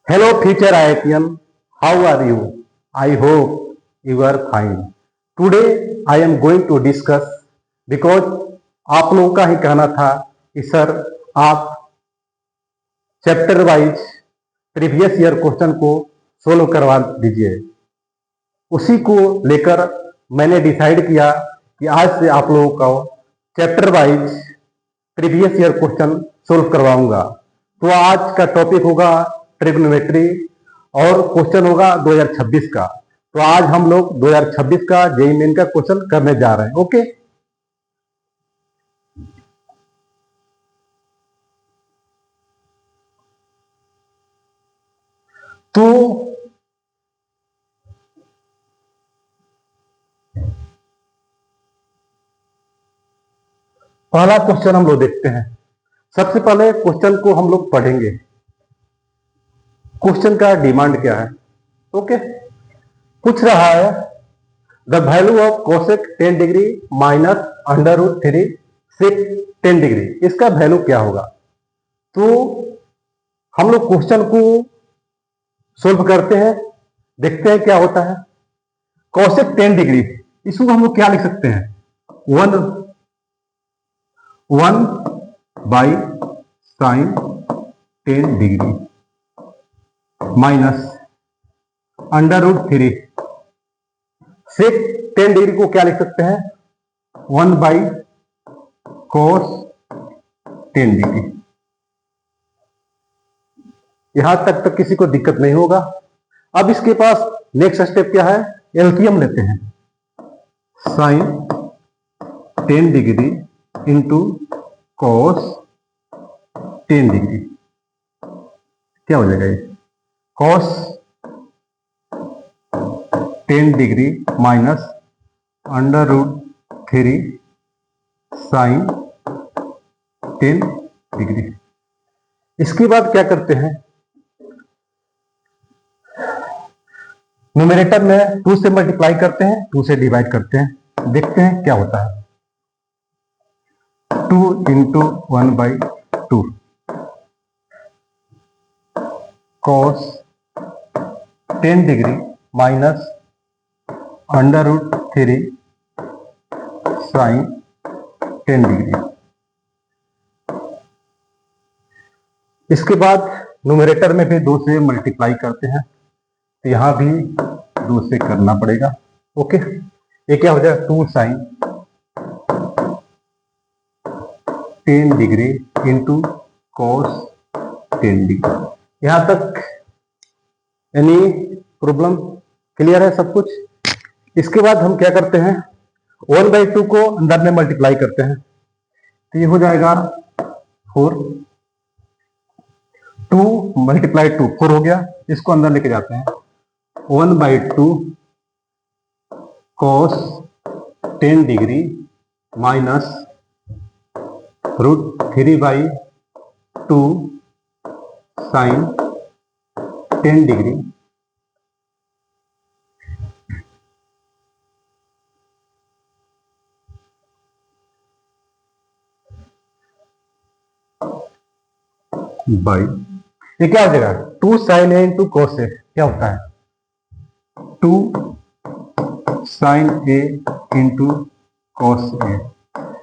Hello, future IITian. How are you? I hope you are fine. Today I am going to discuss because आप लोगों का ही कहना था कि सर आप chapter wise previous year question को सोल्व करवा दीजिए। उसी को लेकर मैंने डिसाइड किया कि आज से आप लोगों को chapter wise previous year question solve करवाऊंगा। तो आज का टॉपिक होगा ट्रिग्नोमेट्री और क्वेश्चन होगा 2026 का। तो आज हम लोग 2026 का जेईई मेन का क्वेश्चन करने जा रहे हैं। ओके, तो पहला क्वेश्चन हम लोग देखते हैं। सबसे पहले क्वेश्चन को हम लोग पढ़ेंगे। क्वेश्चन का डिमांड क्या है? ओके, पूछ रहा है the value of cosec 10 degree minus under root 3 sec 10 degree, इसका वैल्यू क्या होगा? तो हम लोग क्वेश्चन को सोल्व करते हैं, देखते हैं क्या होता है। कोसेक 10 डिग्री, इसको हम लोग क्या लिख सकते हैं? 1 by sine 10 degree minus under root 3 sec 10 degree को क्या लिख सकते हैं? 1 बाई कोस 10 डिग्री। यहां तक तो किसी को दिक्कत नहीं होगा। अब इसके पास नेक्स्ट स्टेप क्या है? एलसीएम लेते हैं। Sine 10 degree into cos 10 degree क्या हो जाएगा? ये cos 10 degree minus under root 3 sine 10 degree. इसके बाद क्या करते हैं? न्यूमरेटर में 2 से मल्टीप्लाई करते हैं, 2 से डिवाइड करते हैं, देखते हैं क्या होता है। 2 into 1 by 2 cos 10 degree minus under root 3 sine 10 degree. इसके बाद न्यूमरेटर में भी 2 से मल्टीप्लाई करते हैं, तो यहां भी 2 से करना पड़ेगा। ओके, ये क्या हो जाएगा? 2 sine 10 degree into cos 10 degree. यहां तक एनी प्रॉब्लम क्लियर है सब कुछ? इसके बाद हम क्या करते हैं? 1/2 को अंदर में मल्टीप्लाई करते हैं, तो ये हो जाएगा 4। 2 मल्टीप्लाई 2 4 हो गया। इसको अंदर लेके जाते हैं। 1/2 cos 10 degree minus root 3/2 sine 10 degree by, ये क्या हो जाएगा? 2 sine A into cos A क्या होता है? 2 sine A into cos A.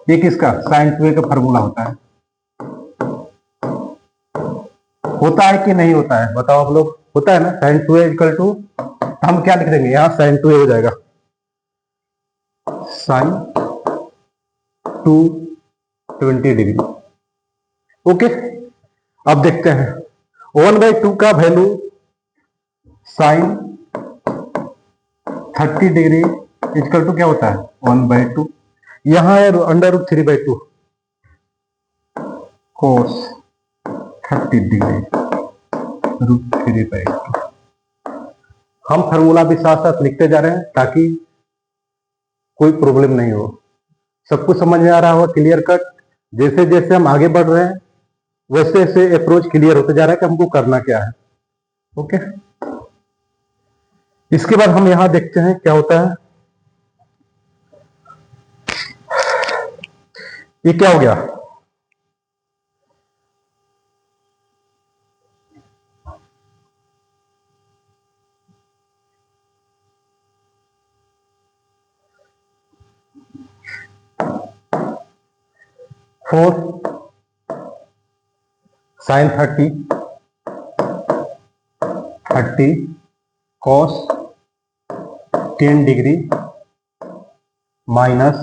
ये किसका? साइन 2a का फॉर्मूला होता है। होता है कि नहीं होता है? बताओ आप लोग। होता है ना? साइन 2a इक्वल टू, हम क्या लिख देंगे यहां? साइन 2a हो जाएगा साइन 220 डिग्री। ओके, अब देखते हैं 1/2 का value sine 30 degree equal to क्या होता है? 1/2। यहां है under root 3/2 cos 30 degree root 3/2। हम फार्मूला भी साथ साथ लिखते जा रहे हैं ताकि कोई प्रॉब्लम नहीं हो। सब कुछ समझ में आ रहा होगा, क्लियर कट। जैसे जैसे हम आगे बढ़ रहे हैं वैसे वैसे अप्रोच क्लियर होते जा रहा है कि हमको करना क्या है। ओके, इसके बाद हम यहां देखते हैं क्या होता है। ये क्या हो गया? 4 साइन 30 कॉस 10 डिग्री माइनस,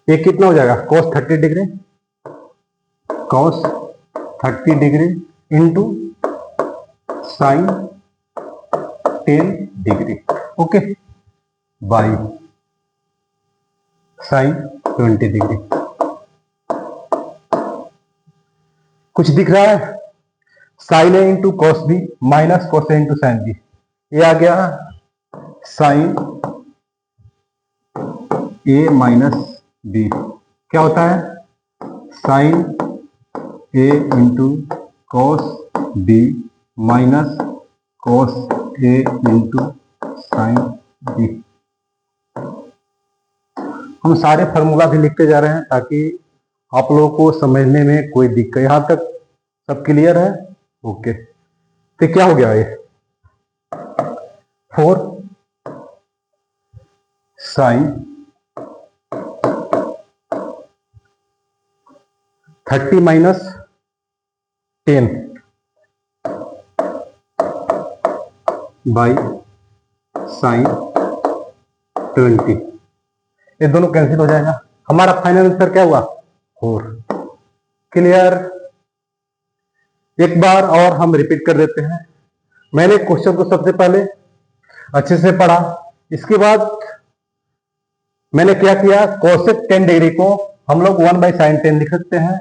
ये कितना हो जाएगा, cos 30 degree, cos 30 degree into sine 10 degree, okay, by sine 20 degree. कुछ दिख रहा है, sine A into cos B minus cos A into sine B, ये आ गया साइन ए माइनस बी, क्या होता है sine A into cos B minus cos A into sine B. हम सारे फार्मूला भी लिखते जा रहे हैं ताकि आप लोगों को समझने में कोई दिक्कत, यहां तक सब क्लियर है, ओके। तो क्या हो गया ये 4 साइन 30 माइनस 10 बाई साइन 20, ये दोनों कैंसिल हो जाएगा, हमारा फाइनल आंसर क्या हुआ 4। क्लियर। एक बार और हम रिपीट कर देते हैं। मैंने क्वेश्चन को सबसे पहले अच्छे से पढ़ा, इसके बाद मैंने क्या किया, कोसेक 10 डिग्री को हम लोग 1/sin10 लिख सकते हैं,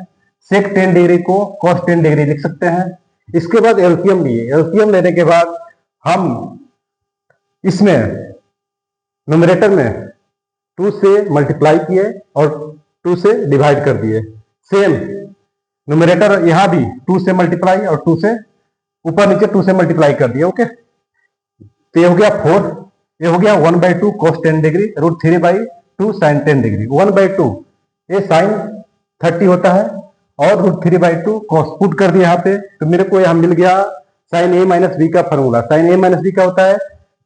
सेक 10 डिग्री को cos 10 डिग्री लिख सकते हैं। इसके बाद एलसीएम लिए, एलसीएम लेने के बाद हम इसमें न्यूमरेटर में 2 से मल्टीप्लाई किए और 2 से डिवाइड कर दिए। सेम न्यूमरेटर यहां भी 2 से मल्टीप्लाई और 2 से ऊपर नीचे 2 से मल्टीप्लाई कर दिए, ओके। तो ये हो गया 4, ये हो गया 1/2 cos 10 डिग्री √3/2 sin 10 डिग्री, 1/2 ये sin 30 होता है और √3/2 cos पुट कर दिया यहाँ पे, तो मेरे को यहाँ मिल गया sin a माइनस बी का formula. sin a minus B का होता है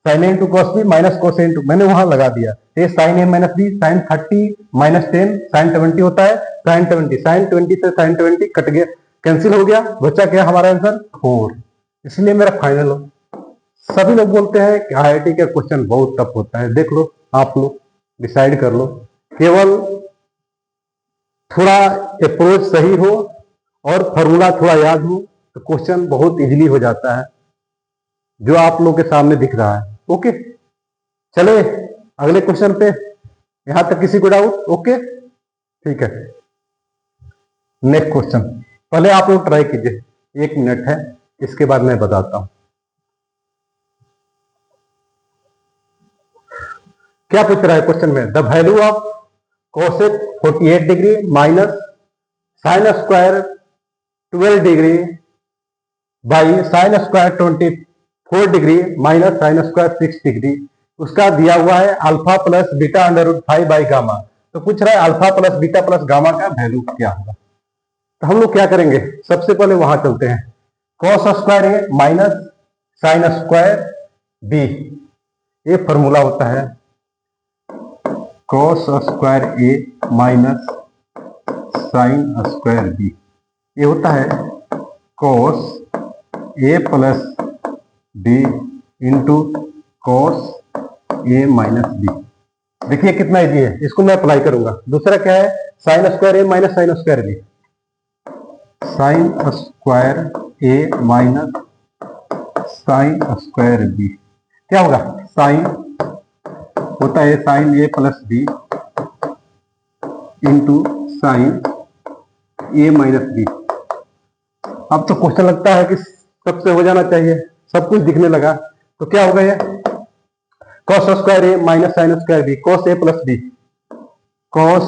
sin a into cos B minus cos A into, मैंने वहां लगा दिया, ये sin a minus B sin 30 माइनस 10 sin 70 होता है sin 20, sin 20 से sin 20 कट गया, कैंसिल हो गया, बचा क्या हमारा आंसर 4, इसलिए मेरा फाइनल हो। सभी लोग बोलते हैं कि आईआईटी का क्वेश्चन बहुत टफ होता है, देख लो आप लोग डिसाइड कर लो, केवल थोड़ा अप्रोच सही हो और फॉर्मूला थोड़ा याद हो तो क्वेश्चन बहुत इजीली हो जाता है, जो आप लोग के सामने दिख रहा है, ओके। चले अगले क्वेश्चन पे, यहां तक किसी को डाउट, ओके ठीक है। नेक्स्ट क्वेश्चन, पहले आप लोग ट्राई कीजिए, 1 मिनट है, इसके बाद मैं बताता हूं क्या पूछ रहा है क्वेश्चन में। The value of cosec 48 degree minus sine square 12 degree by sine square 24 degree minus sine square 6 degree, उसका दिया हुआ है alpha plus beta √5 by gamma. तो पूछ रहा है alpha plus beta plus gamma का वैल्यू क्या होगा। तो हम लोग क्या करेंगे, सबसे पहले वहां चलते हैं, cos square A minus sine square B, ये फॉर्मूला होता है cos square A minus sine square B, ये होता है cos A plus B into cos A minus B. देखिए कितना इजी है, इसको मैं अप्लाई करूंगा। दूसरा क्या है, sine square A minus sine square B, sine square A minus sine square B, क्या होगा, साइन होता है sine A plus B into sine A minus B. अब तो क्वेश्चन लगता है कि सबसे हो जाना चाहिए, सब कुछ दिखने लगा, तो क्या होगा ये cos square A minus sine square B, cos A plus B, cos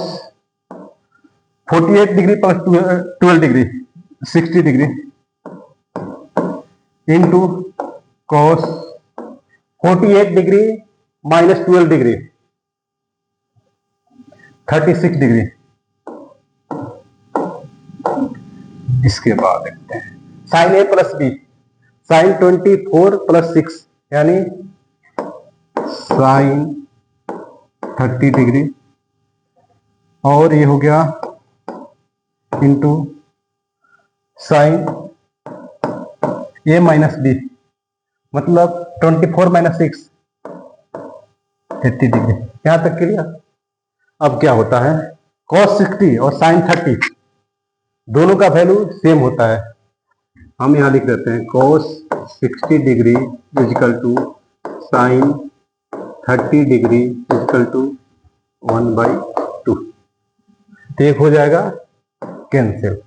48 degree plus 12 degree 60 degree into cos 48 degree minus 12 degree 36 degree. इसके बाद देखते हैं sine A plus B, sine 24 plus 6 यानी साइन 30 डिग्री, और ये हो गया into sine A minus B, मतलब 24 माइनस 6 30 डिग्री। यहां तक क्लियर। अब क्या होता है, cos 60 और sin 30 दोनों का वैल्यू सेम होता है। हम यहां लिख देते हैं cos 60 degree equal to sine 30 degree equal to 1/2। तो एक हो जाएगा कैंसिल।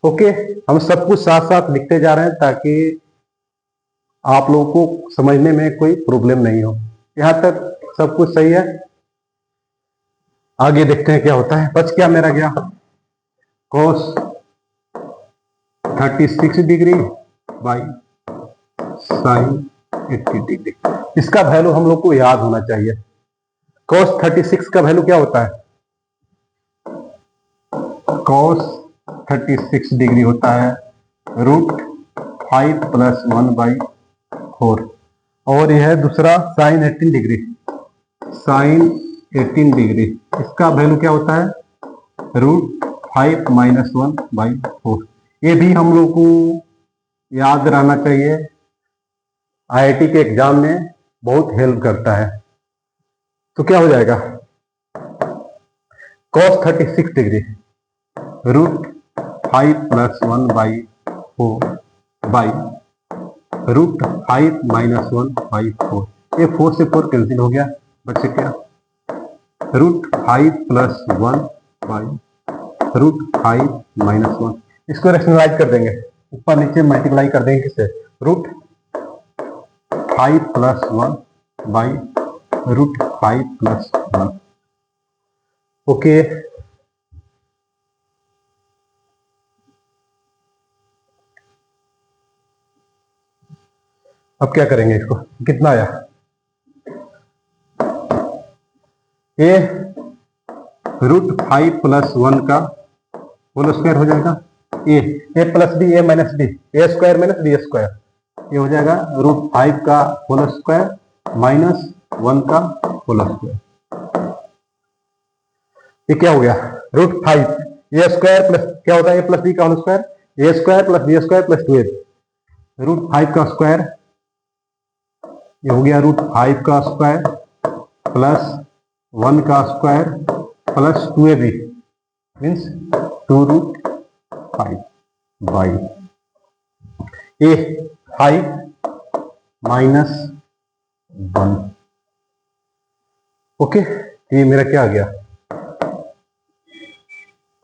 ओके, हम सब कुछ साथ साथ लिखते जा रहे हैं ताकि आप लोगों को समझने में कोई प्रॉब्लम नहीं हो। यहां तक सब कुछ सही है। आगे देखते हैं क्या होता है। बच क्या मेरा गया, cos 36 degree by sine 80 degree. इसका वैल्यू हम लोग को याद होना चाहिए। cos 36 का वैल्यू क्या होता है, cos 36 डिग्री होता है √5 + 1/4। और यह है दूसरा साइन 18 डिग्री, साइन 18 डिग्री इसका वैल्यू क्या होता है √5 - 1/4। ये भी हम लोग को याद रहना चाहिए, आईआईटी के एग्जाम में बहुत हेल्प करता है। तो क्या हो जाएगा, cos 36 डिग्री √5 + 1/4 बाई √5 - 1/4। ये 4 से 4 कैंसिल हो गया, बचे क्या √5 + 1 बाई √5 - 1। इसको रैशनलाइज कर देंगे, ऊपर नीचे मल्टीप्लाई कर देंगे किससे, √5 + 1 बाई √5 + 1। ओके, अब क्या करेंगे, इसको कितना आया, ये √5 + 1 का होल स्क्वायर हो जाएगा, ए + बी, ए - बी, ए स्क्वायर - बी स्क्वायर, ये हो जाएगा √5 का होल स्क्वायर -1 का होल स्क्वायर। ये क्या हो गया, √5 ए स्क्वायर प्लस क्या होता है, ए + बी का होल स्क्वायर, ए स्क्वायर + बी स्क्वायर + 2a, √5 का स्क्वायर, ये हो गया √5 का स्क्वायर प्लस 1 का square plus 2ab means 2√5 by A 5 - 1। Okay, ये मेरा क्या आ गया,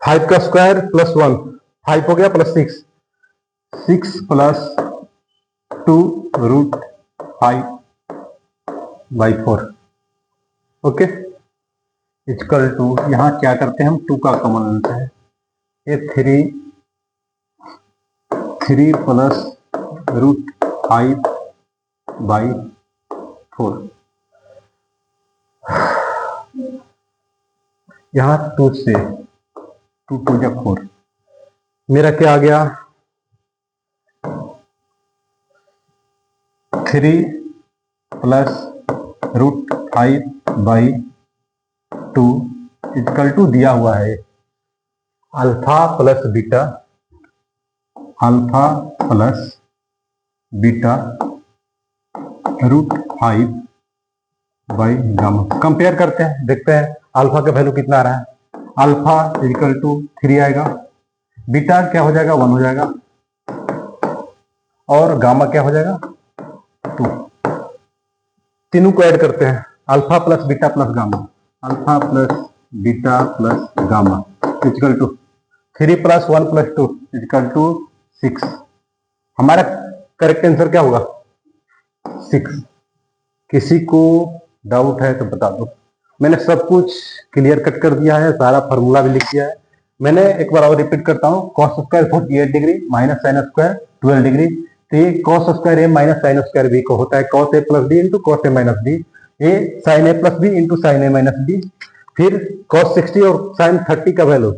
5 का स्क्वायर प्लस 1, 5 हो गया प्लस 6, 6 + 2√5/4। ओके, इक्वल टू, यहां क्या करते हैं हम, 2 का कॉमन लेते हैं, ये 3 + √5/4। यहां 2 से 2 × 2 = 4, मेरा क्या आ गया 3 + √5/2 इक्वल टू दिया हुआ है alpha plus beta, alpha plus beta √5/गामा। कंपेयर करते हैं, देखते हैं अल्फा का वैल्यू कितना आ रहा है, अल्फा इक्वल टू 3 आएगा, बीटा क्या हो जाएगा 1 हो जाएगा, और गामा क्या हो जाएगा 2। तीनों को ऐड करते हैं, alpha plus beta plus gamma, alpha plus beta plus gamma equal to 3 + 1 + 2 equal to 6। हमारा करेक्ट आंसर क्या होगा 6। किसी को डाउट है तो बता दो। मैंने सब कुछ क्लियर कट कर दिया है, सारा फार्मूला भी लिख दिया है। मैंने एक बार और रिपीट करता हूँ, cos square 48 degree minus sin square 12 degree. तो ये cos square a minus sin square b को होता है cos a + b into cos a - b, ये sin a + b into sin a - b। फिर cos 60 और sin 30 का वैल्यू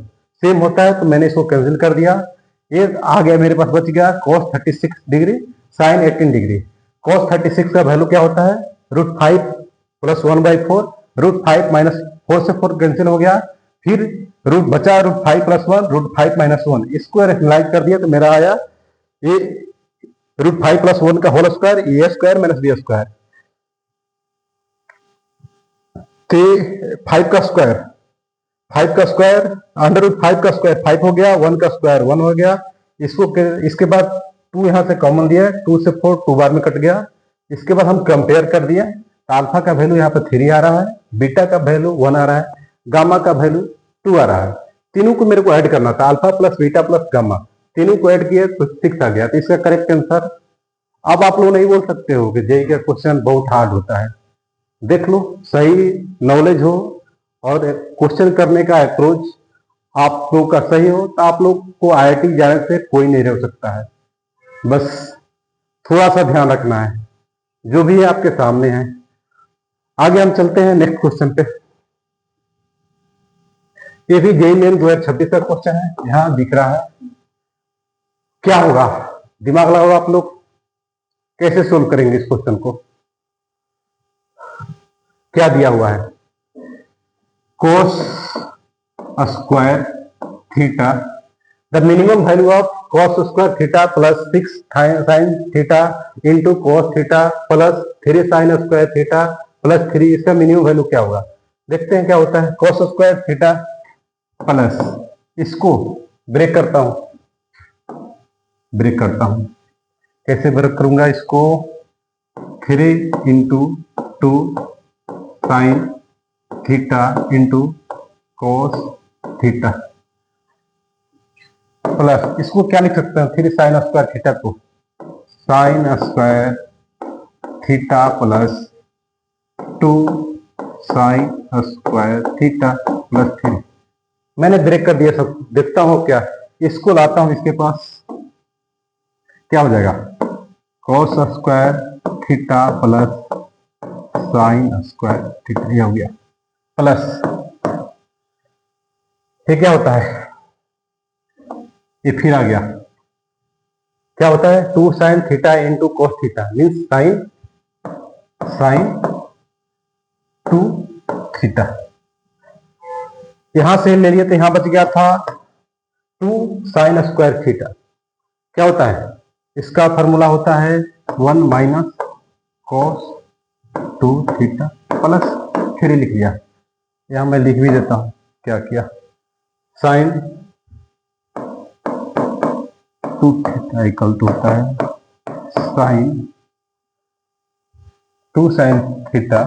सेम होता है, तो मैंने इसको कैंसिल कर दिया। ये आ गया मेरे पास, बच गया cos 36 degree sin 18 degree. cos 36 का वैल्यू क्या होता है √5 + 1/4, √5 - 4 से 4 कैंसिल हो गया, फिर रूट बचा √5 + 1 √5 - 1, इसको रैशनलाइज कर दिया तो मेरा आया ये √5 + 1 का होल स्क्वायर a² - b²। तो 5 का स्क्वायर √5 का स्क्वायर 5 हो गया, 1 का स्क्वायर 1 हो गया। इसके बाद 2 यहां से कॉमन दिया है, 2 से 4 2 बार में कट गया। इसके बाद हम कंपेयर कर दिए तो अल्फा का वैल्यू यहाँ पर 3 आ रहा है, बीटा का वैल्यू 1 आ रहा है, गामा का वैल्यू 2 आ रहा है। तीनों को मेरे को ऐड करना था, alpha plus beta plus gamma, तीनों को ऐड किए तो 6 आ गया। तो इसका करेक्ट आंसर, अब आप लोग नहीं बोल सकते हो कि जेईई का क्वेश्चन बहुत हार्ड होता है। देख लो, सही नॉलेज हो और क्वेश्चन करने का अप्रोच आप लोग का सही हो तो आप लोग को आईआईटी जाने से कोई नहीं रोक सकता है। बस थोड़ा सा ध्यान रखना है, जो भी है आपके सामने है। आगे हम चलते हैं नेक्स्ट क्वेश्चन पे। ये भी जेईई मेन 2026 का क्वेश्चन है, यहां दिख रहा है। क्या होगा, दिमाग लगाओ आप लोग, कैसे सोल्व करेंगे इस क्वेश्चन को। क्या दिया हुआ है, cos square theta, the minimum value of cos square theta plus 6 sin theta into cos theta plus 3 sin square theta plus 3, इसका मिनिमम वैल्यू क्या होगा। देखते हैं क्या होता है। cos स्क्वायर थीटा प्लस, इसको ब्रेक करता हूं, कैसे ब्रेक करूंगा इसको, 3 × 2 sin theta into cos theta plus, इसको क्या लिख सकते हैं, 3 sin स्क्वायर थीटा को sin square theta plus 2 sin square theta plus 3। मैंने ब्रेक कर दिया सब। देखता हूं क्या, इसको लाता हूं इसके पास, क्या हो जाएगा, cos square theta plus sin square theta, ये हो गया प्लस, ये क्या होता है, ये फिर आ गया, क्या होता है, 2 sin theta into cos theta means sin 2 theta. यहां से ले लिए तो यहां बच गया था 2 sin स्क्वायर थीटा। क्या होता है, इसका फॉर्मूला होता है 1 - cos 2 थीटा प्लस 3 लिख लिया। यहां मैं लिख भी देता हूं, क्या किया, sin 2 थीटा इक्वल टू होता है sin 2 sin theta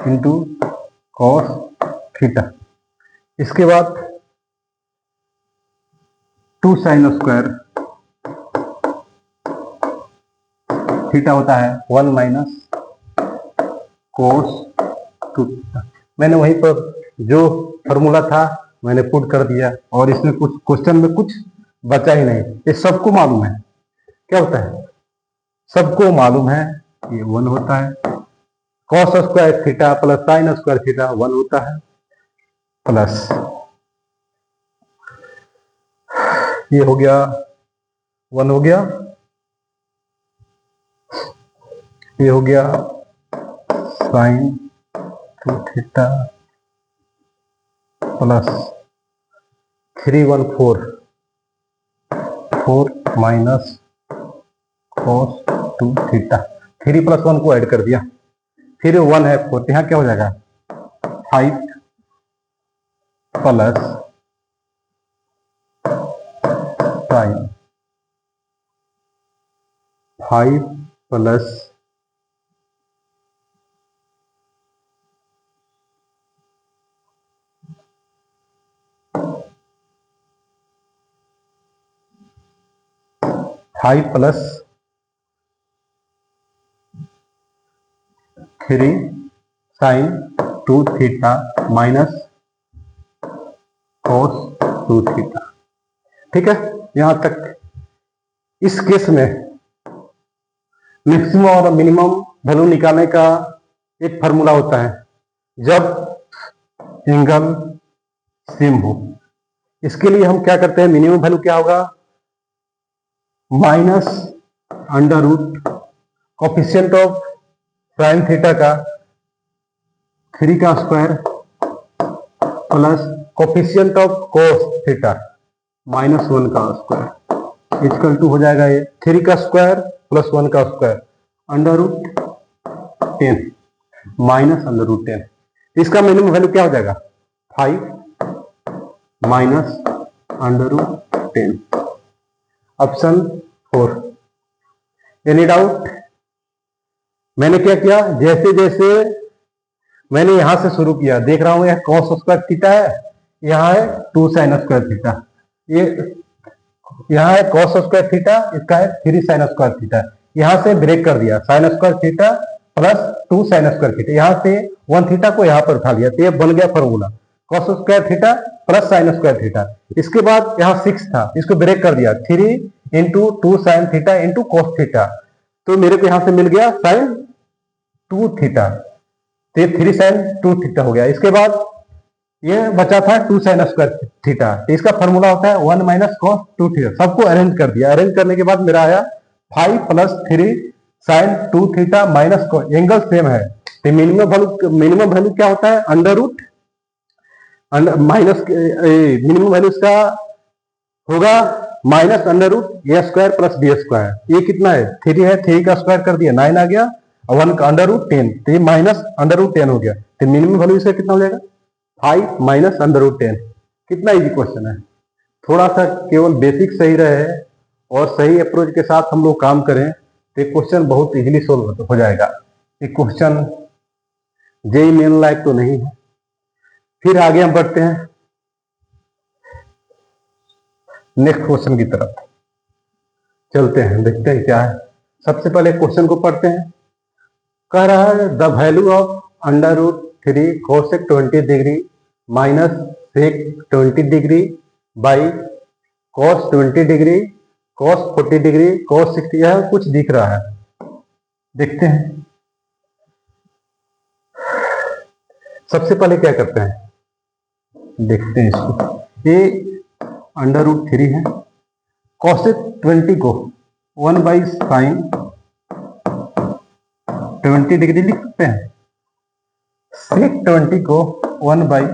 into cos theta. इसके बाद 2 sin स्क्वायर थीटा होता है 1 - cos 2 थीटा। मैंने वहीं पर जो फॉर्मूला था मैंने पुट कर दिया, और इसमें कुछ क्वेश्चन में कुछ बचा ही नहीं। ये सबको मालूम है, क्या होता है, सबको मालूम है, ये 1 होता है, cos square theta plus sin square theta 1 होता है, प्लस ये हो गया 1 हो गया, ये हो गया sin 2 theta plus 314 minus cos 2 theta, 3 + 1 को ऐड कर दिया, फिर 1 है 4, यहाँ क्या हो जाएगा 5 plus sin 5 plus 5 plus 3 sin 2 theta minus cos 2 theta. ठीक है, यहां तक। इस केस में मैक्सिमम और मिनिमम वैल्यू निकालने का एक फार्मूला होता है, जब एंगल सेम हो। इसके लिए हम क्या करते हैं, मिनिमम वैल्यू क्या होगा, minus under root coefficient of sine theta का 3 का square plus coefficient of cos theta -1 का स्क्वायर इक्वल टू हो जाएगा ये 3 का स्क्वायर प्लस 1 का स्क्वायर √10 माइनस √10। इसका मिनिमम वैल्यू क्या हो जाएगा 5 माइनस √10। ऑप्शन 4। Any doubt? मैंने क्या किया, जैसे जैसे मैंने यहां से शुरू किया, देख रहा हूं यह cos स्क्वायर थीटा है, यहां है 2 sin स्क्वायर थीटा, ये यहां है cos स्क्वायर थीटा, इसका है 3 sin स्क्वायर थीटा। यहां से ब्रेक कर दिया, sin square theta plus 2 sin square theta, यहां से 1 थीटा को यहां पर उठा लिया, तो ये बन गया formula cos square theta plus sin square theta. इसके बाद यहां 6 था, इसको ब्रेक कर दिया, 3 into 2 sin theta into cos theta, तो मेरे को यहां से मिल गया sin 2 थीटा, तो 3 sin 2 थीटा हो गया। इसके बाद ये बचा था 2 sin स्क्वायर थीटा, तो इसका फॉर्मूला होता है 1 माइनस cos 2 थीटा। सबको अरेंज कर दिया, अरेंज करने के बाद मेरा आया 5 plus 3 sin 2 theta minus cos, angle same है, तो मिनिमम वैल्यू क्या होता है under root minus, minimum value इसका होगा minus under root A square plus B square. ये कितना है 3 है, 3 का स्क्वायर कर दिया 9 आ गया, और 1 का अंडर रूट 10, तो ये माइनस अंडर रूट 10 हो गया, तो मिनिमम वैल्यू इसका कितना हो जाएगा 5 माइनस अंडर रूट 10। कितना इजी क्वेश्चन है, थोड़ा सा केवल बेसिक सही रहे और सही अप्रोच के साथ हम लोग काम करें तो क्वेश्चन बहुत इजीली सोल्व हो जाएगा। ये क्वेश्चन जेईई मेन लायक तो नहीं है। फिर आगे हम बढ़ते हैं नेक्स्ट क्वेश्चन की तरफ चलते हैं, देखते हैं क्या है। सबसे पहले क्वेश्चन को पढ़ते हैं। कह रहा है the value of under root 3 cosec 20 degree minus sec 20 degree by cos 20 degree cos 40 degree cos 60, यह कुछ दिख रहा है, देखते हैं। सबसे पहले क्या करते हैं, देखते हैं इसको। ये अंडर रूट 3 है, cosec 20 को 1 बाई साइन 20 डिग्री लिख सकते हैं, sec 20 को 1 बाई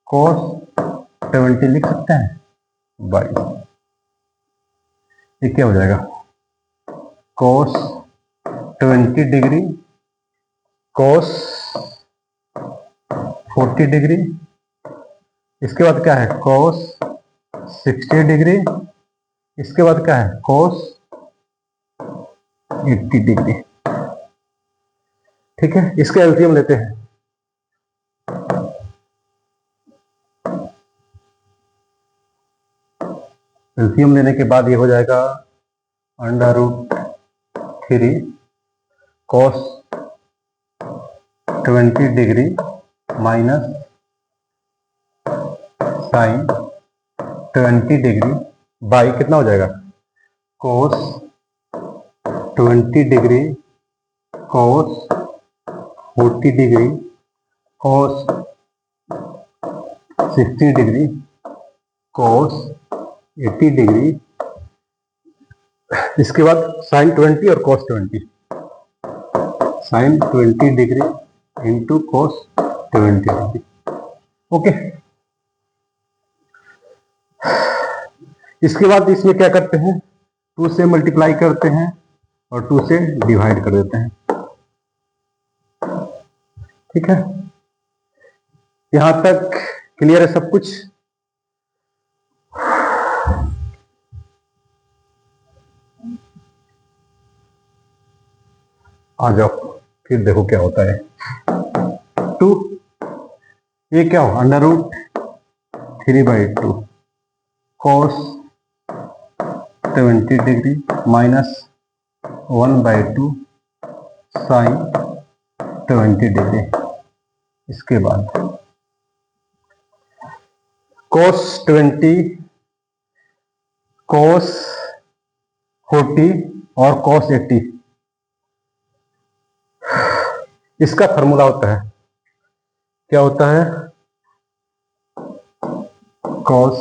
cos 20 लिख सकते हैं, बाई ये क्या हो जाएगा cos 20 डिग्री cos 40 डिग्री, इसके बाद क्या है cos 60 डिग्री, इसके बाद क्या है cos 80 डिग्री। ठीक है, इसका एलसीएम लेते हैं। एलसीएम लेने के बाद ये हो जाएगा under root 3 cos 20 degree minus sine 20 degree by कितना हो जाएगा cos 20 degree cos 40 degree cos 60 degree cos 80 degree, इसके बाद sin 20 और cos 20, sin 20 degree into cos 20 degree. Okay, इसके बाद इसमें क्या करते हैं 2 से मल्टीप्लाई करते हैं और 2 से डिवाइड कर देते हैं। ठीक है, यहां तक क्लियर है सब कुछ। आ जाओ फिर देखो क्या होता है। 2 ये क्या हो under root 3/2 cos 70 degree minus 1/2 sine 20 degree, इसके बाद cos 20 cos 40 और cos 80, इसका फॉर्मूला होता है, क्या होता है cos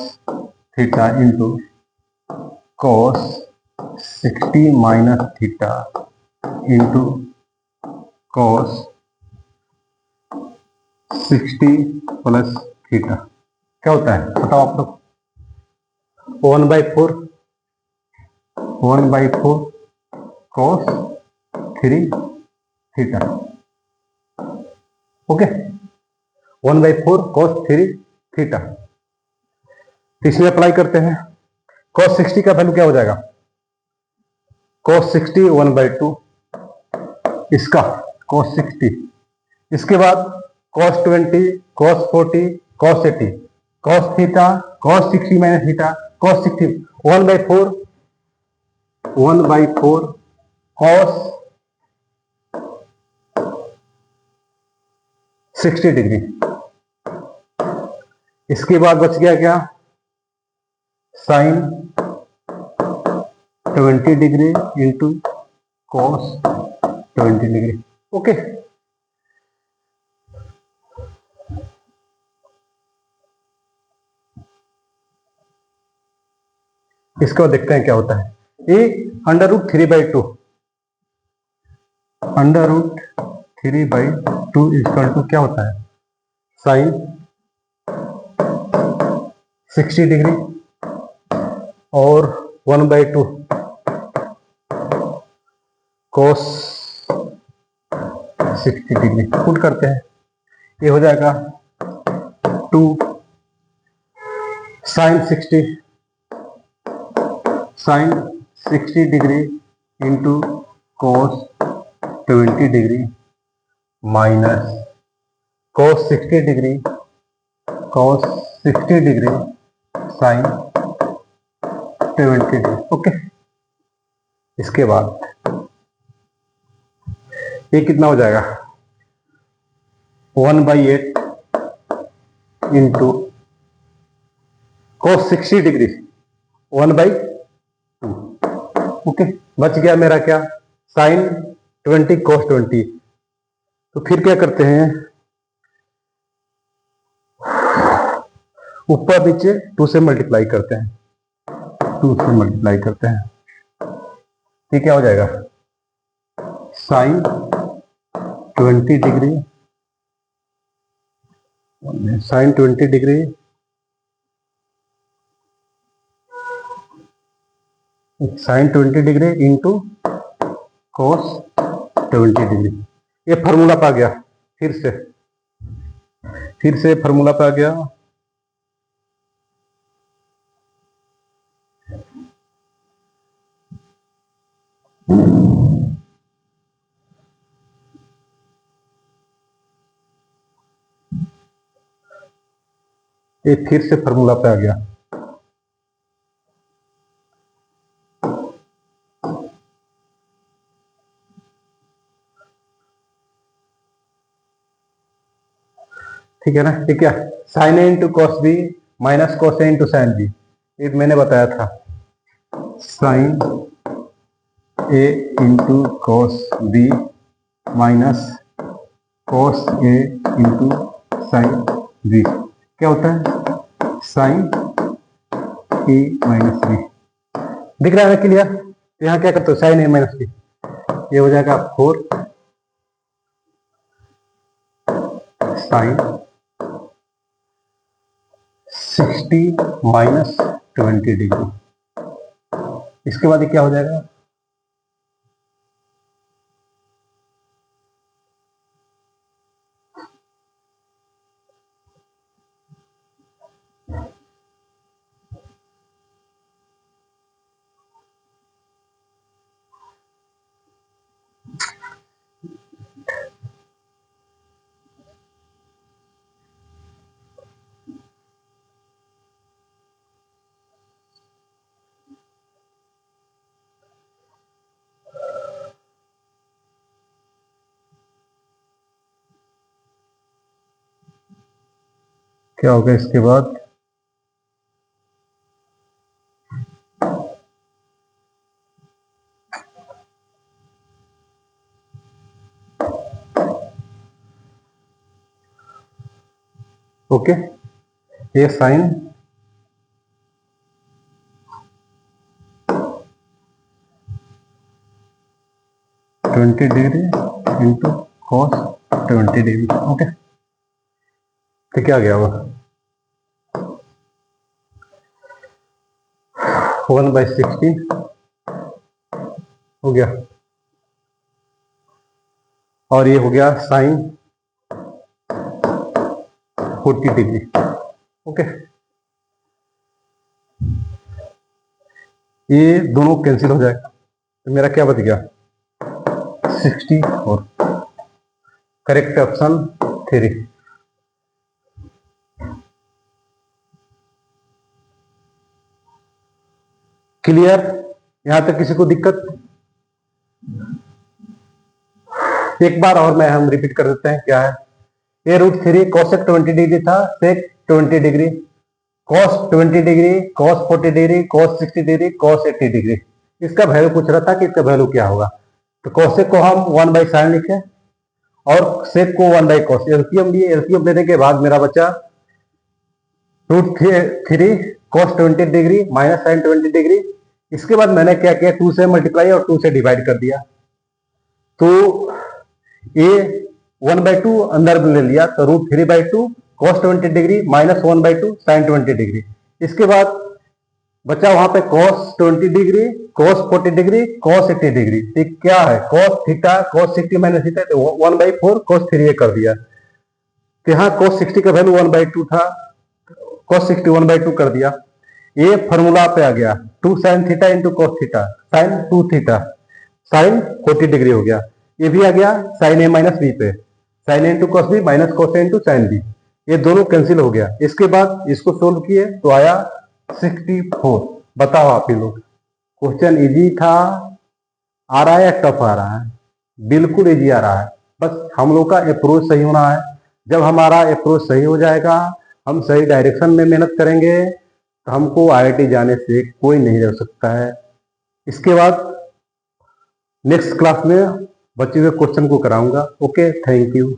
theta into cos 60 minus theta into cos 60 plus theta. क्या होता है बताओ आप लोग। 1/4 cos 3 theta. Okay, 1/4 cos 3 theta. इसमें अप्लाई करते हैं। cos 60 का वैल्यू क्या हो जाएगा? cos 60 1/2 इसका cos 60। इसके बाद cos 20 cos 40 cos 80 cos theta cos 60 minus theta cos 60 1/4 cos 60 degree. इसके बाद बच गया क्या? Sine 20 degree into cos 20 degree. Okay, इसको देखते हैं क्या होता है। ये √3/2 इक्वल टू क्या होता है? साइन 60 डिग्री और 1/2 cos 60 डिग्री पुट करते हैं। ये हो जाएगा 2 sine 60 degree into cos 20 degree minus cos 60 degree sine 20 degree. Okay, इसके बाद ये कितना हो जाएगा? 1/8 इंटू cos 60 डिग्री 1/2। ओके, बच गया मेरा क्या? Sine 20 cos 20। तो फिर क्या करते हैं? ऊपर नीचे 2 से मल्टीप्लाई करते हैं। ये क्या हो जाएगा? Sine 20 degree into cos 20 degree. ये फॉर्मूला पा गया। फिर से फॉर्मूला पा गया। ये फिर से फॉर्मूला पे आ गया। ठीक है ना? ये क्या? Sine A into cos B minus cos A into sine B. ये मैंने बताया था। Sine A into cos B minus cos A into sine B क्या होता है? Sine A minus B. दिख रहा है क्लियर? यहाँ क्या करते हो? Sine A minus B. ये हो जाएगा 4 साइन 60 माइनस 20 डिग्री। इसके बाद ये क्या हो जाएगा? क्या होगा इसके बाद? ओके, ये sine 20 degree into cos 20 degree. Okay, तो क्या गया वो? 1/16 हो गया, और ये हो गया साइन 40 डिग्री। ओके, ये दोनों कैंसिल हो जाएगा, तो मेरा क्या बच गया 64। Correct option 3। क्लियर? यहां तक किसी को दिक्कत? एक बार और मैं हम रिपीट कर देते हैं क्या है। ये √3 cosec 20 डिग्री था, sec 20 degree, cos 20 degree, cos 40 degree, cos 60 degree, cos 80 degree. इसका वैल्यू पूछ रहा था कि इसका वैल्यू क्या होगा। तो cosec को हम 1/sin लिखे और sec को 1/cos। एलसीएम लिए, एलसीएम लेने के बाद मेरा बचा √3 cos 20 degree minus sin 20 degree. इसके बाद मैंने क्या किया, 2 से मल्टीप्लाई और 2 से डिवाइड कर दिया, तो ये 1/2 अंदर ले लिया, तो √3/2 cos 20 degree minus 1/2 sin 20 degree. इसके बाद बचा वहां पे cos 20 degree, cos 40 degree, cos 80 degree. ठीक क्या है, cos theta, cos 60 minus theta, तो 1/4 cos 3 कर दिया। तो यहाँ cos 60 का वैल्यू 1/2 था, cos 60 1/2 कर दिया। ये फॉर्मूला पे आ गया 2 sin theta into cos theta, sin 2 theta, sin 40 degree हो गया। ये भी आ गया sin a माइनस बी पे, sin a into cos B minus cos a into sin B. ये दोनों कैंसिल हो गया। इसके बाद इसको सोल्व किए तो आया 64। बताओ आप ही लोग, क्वेश्चन इजी था, आ रहा है या टफ आ रहा है? बिल्कुल इजी आ रहा है, बस हम लोग का अप्रोच सही होना है। जब हमारा अप्रोच सही हो जाएगा, हम सही डायरेक्शन में मेहनत करेंगे, तो हमको आईआईटी जाने से कोई नहीं रोक सकता है। इसके बाद नेक्स्ट क्लास में बचे हुए क्वेश्चन को कराऊंगा। Okay, thank you.